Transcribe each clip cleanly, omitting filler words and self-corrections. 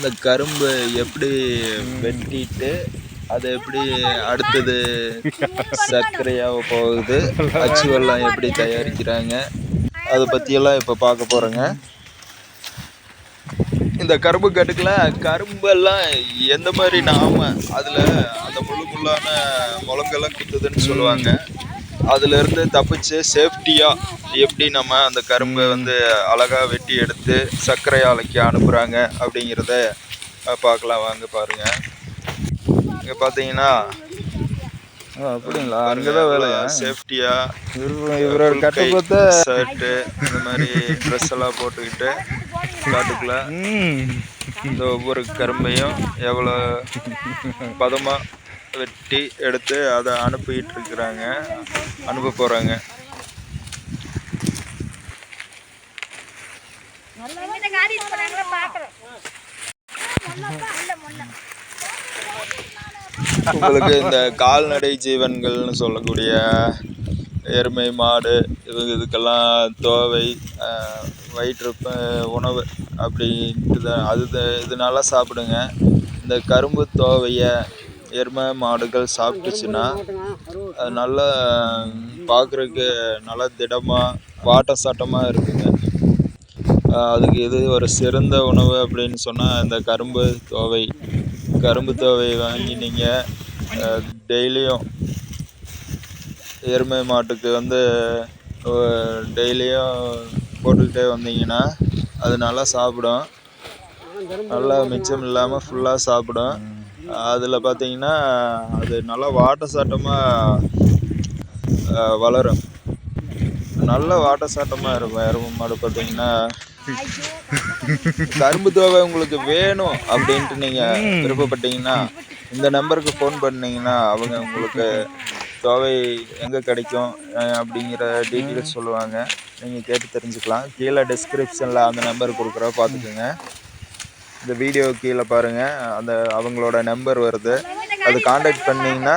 அந்த கரும்பு எப்படி வெட்டிட்டு அதை எப்படி அடுத்தது சர்க்கரையாக போகுது, அச்சு வெல்லம் எப்படி தயாரிக்கிறாங்க, அதை பற்றியெல்லாம் இப்போ பார்க்க போகிறோங்க. இந்த கரும்பு கட்டுக்கில் கரும்பெல்லாம் எந்த மாதிரி நாம அதில் அந்த முள்ளான முழங்கெல்லாம் குத்துதுன்னு சொல்லுவாங்க. அதுலேருந்து தப்பிச்சு சேஃப்டியாக எப்படி நம்ம அந்த கரும்பை வந்து அழகாக வெட்டி எடுத்து சர்க்கரை ஆலைக்கு அனுப்புகிறாங்க அப்படிங்கிறத பார்க்கலாம். வாங்க பாருங்கள். இங்கே பார்த்தீங்கன்னா அப்படிங்களா, அங்கே தான் வேலையா? சேஃப்டியாக இவரோட கட்டப்பத்த ஷர்ட்டு இந்த மாதிரி ட்ரெஸ் எல்லாம் போட்டுக்கிட்டு காட்டுக்குள்ள இந்த ஒவ்வொரு கரும்பையும் எவ்வளோ பதமாக வெட்டி எடுத்து அதை அனுப்பிட்டு இருக்கிறாங்க, அனுப்ப போகிறாங்க. உங்களுக்கு இந்த கால்நடை ஜீவன்கள்னு சொல்லக்கூடிய எருமை, மாடு, இதுக்கெல்லாம் தோவை, வயிற்று உணவு அப்படின்ட்டு இது நல்லா சாப்பிடுங்க. இந்த கரும்பு தோவையை எருமை மாடுகள் சாப்பிட்டுச்சுன்னா அது நல்லா பார்க்குறதுக்கு நல்லா திடமாக வாட்ட சாட்டமாக இருக்குங்க. அதுக்கு இது ஒரு சிறந்த உணவு அப்படின்னு சொன்னால் இந்த கரும்பு தோவை வாங்கி நீங்கள் டெய்லியும் எருமை மாட்டுக்கு வந்து டெய்லியும் போட்டுக்கிட்டே வந்தீங்கன்னா அது நல்லா சாப்பிடும். நல்லா மிச்சம் இல்லாமல் ஃபுல்லாக சாப்பிடும். அதில் பார்த்தீங்கன்னா அது நல்லா வாட்ட சாட்டமாக வளரும், நல்ல வாட்ட சாட்டமாக இருக்கும். எருமை மாடு பார்த்தீங்கன்னா கரும்பு தோவை உங்களுக்கு வேணும் அப்படின்ட்டு நீங்கள் விருப்பப்பட்டீங்கன்னா இந்த நம்பருக்கு ஃபோன் பண்ணிங்கன்னா அவங்க உங்களுக்கு தோவை எங்கே கிடைக்கும் அப்படிங்கிற டீட்டெயில்ஸ் சொல்லுவாங்க. நீங்கள் கேட்டு தெரிஞ்சுக்கலாம். கீழே டிஸ்கிரிப்ஷனில் அந்த நம்பர் கொடுக்குறோம், பார்த்துக்குங்க. இந்த வீடியோ கீழே பாருங்கள், அந்த அவங்களோட நம்பர் வருது. அது காண்டாக்ட் பண்ணிங்கன்னா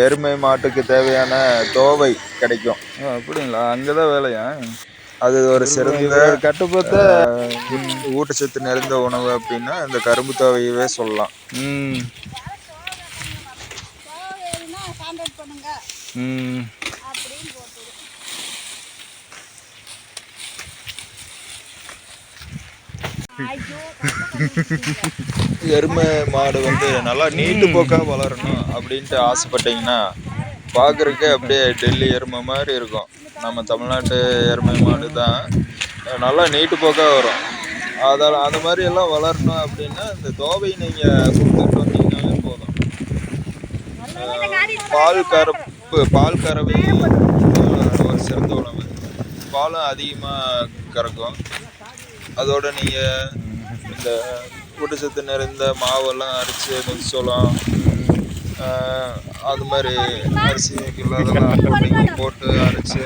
எருமை மாட்டுக்கு தேவையான தோவை கிடைக்கும். அப்படிங்களா, அங்கே தான் வேலையா? அது ஒரு சிறந்த கட்டுப்பத்த ஊட்டச்சத்து நிறைந்த உணவு அப்படின்னா இந்த கரும்பு தோவையவே சொல்லலாம். எருமை மாடு வந்து நல்லா நீட்டு போக்காக வளரணும் அப்படின்ட்டு ஆசைப்பட்டீங்கன்னா பார்க்குறதுக்கே அப்படியே டெல்லி எருமை மாதிரி இருக்கும். நம்ம தமிழ்நாட்டு எருமை மாடு தான் நல்லா நீட்டு போக்காக வரும். அந்த மாதிரி எல்லாம் வளரணும் அப்படின்னா இந்த தோவை நீங்கள் கொடுத்துட்டு வந்தீங்கன்னாலே போதும். பால் கறவை ஒரு சிறந்த உணவு. பாலும் அதிகமாக கறக்கும். அதோட நீங்கள் இந்த ஊட்டச்சத்து நிறைந்த மாவெல்லாம் அரைச்சி மிக்சோளம் அது மாதிரி அரிசி அதெல்லாம் போட்டு அரைச்சி